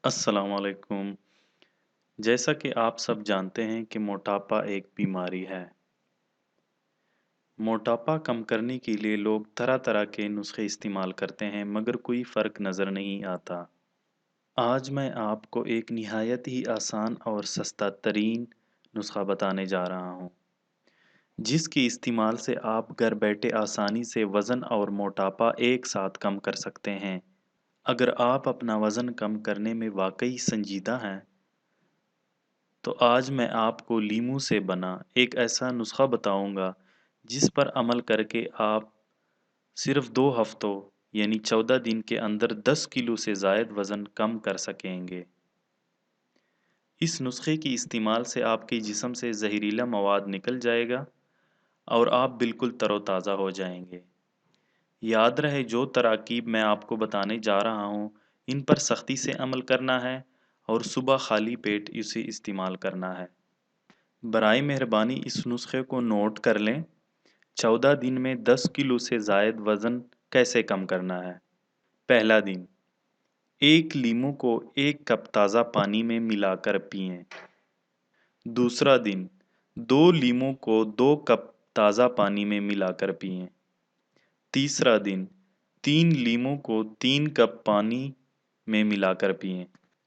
السلام علیکم۔ جیسا کہ آپ سب جانتے ہیں کہ موٹاپا ایک بیماری ہے۔ موٹاپا کم کرنے کے لیے لوگ طرح طرح کے نسخے استعمال کرتے ہیں مگر کوئی فرق نظر نہیں آتا۔ آج میں آپ کو ایک نہایت ہی آسان اور سستا ترین نسخہ بتانے جا رہا ہوں جس کے استعمال سے آپ گھر بیٹھے آسانی سے وزن اور موٹاپا ایک ساتھ کم کر سکتے ہیں۔ اگر آپ اپنا وزن کم کرنے میں واقعی سنجیدہ ہیں تو آج میں آپ کو لیموں سے بنا ایک ایسا نسخہ بتاؤں گا جس پر عمل کر کے آپ صرف 2 ہفتوں یعنی 14 دن کے اندر 10 کلو سے زائد وزن کم کر سکیں گے۔ اس نسخے کی استعمال سے آپ کے جسم سے زہریلا مواد نکل جائے گا اور آپ بالکل تر و تازہ ہو جائیں گے۔ یاد رہے جو تراکیب میں آپ کو بتانے جا رہا ہوں ان پر سختی سے عمل کرنا ہے اور صبح خالی پیٹ اسے استعمال کرنا ہے۔ برائے مہربانی اس نسخے کو نوٹ کر لیں۔ 14 دن میں 10 کلو سے زائد وزن کیسے کم کرنا ہے؟ پہلا دن، ایک لیموں کو 1 کپ تازہ پانی میں ملا کر پئیں۔ دوسرا دن، 2 لیموں کو 2 کپ تازہ پانی میں ملا کر پئیں۔ تیسرا دن، 3 لیموں کو 3 کپ پانی میں ملا کر پئیں۔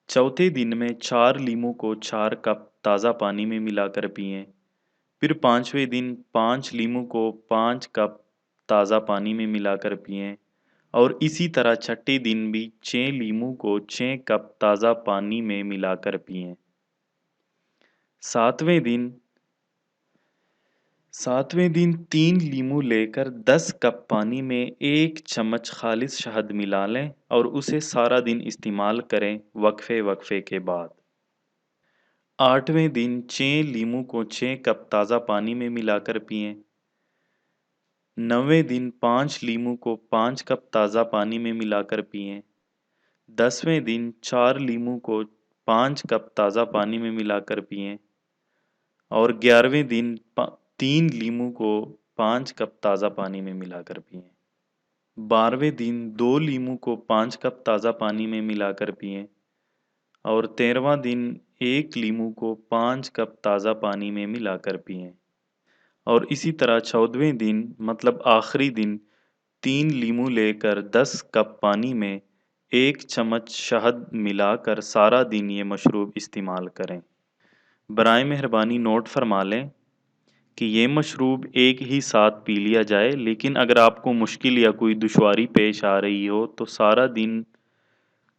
چوتھے دن میں 4 لیموں کو 4 کپ تازہ پانی میں ملا کر پئیں۔ پھر 5ویں دن 5 لیموں کو 5 کپ تازہ پانی میں ملا کر پئیں اور اسی طرح چھٹے دن بھی 6 لیموں کو 6 کپ تازہ پانی میں ملا کر پئیں۔ ساتویں دن 3 لیموں لے کر 10 کپ پانی میں 1 چمچ خالص شہد ملا لیں اور اسے سارا دن استعمال کریں وقفے وقفے کے بعد۔ 8ویں دن 6 لیموں کو 6 کپ تازہ پانی میں ملا کر پئیں۔ 9ویں دن 5 لیموں کو 5 کپ تازہ پانی میں ملا کر پئیں۔ 10ویں دن 4 لیموں کو 5 کپ تازہ پانی میں ملا کر پئیں اور 11ویں دن 3 لیموں کو 5 کپ تازہ پانی میں ملا کر پئیں۔ 12ویں دن 2 لیموں کو 5 کپ تازہ پانی میں ملا کر پئیں اور 13واں دن 1 لیموں کو 5 کپ تازہ پانی میں ملا کر پئیں اور اسی طرح 14ویں دن مطلب آخری دن 3 لیموں لے کر 10 کپ پانی میں 1 چمچ شہد ملا کر سارا دن یہ مشروب استعمال کریں۔ برائے مہربانی نوٹ فرما لیں کہ یہ مشروب ایک ہی ساتھ پی لیا جائے، لیکن اگر آپ کو مشکل یا کوئی دشواری پیش آ رہی ہو تو سارا دن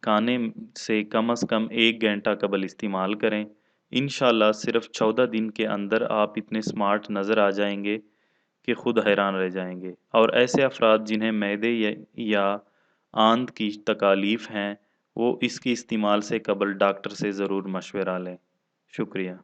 کھانے سے کم از کم 1 گھنٹہ قبل استعمال کریں۔ انشاءاللہ صرف 14 دن کے اندر آپ اتنے سمارٹ نظر آ جائیں گے کہ خود حیران رہ جائیں گے۔ اور ایسے افراد جنہیں معدے یا آنت کی تکالیف ہیں وہ اس کے استعمال سے قبل ڈاکٹر سے ضرور مشورہ لیں۔ شکریہ۔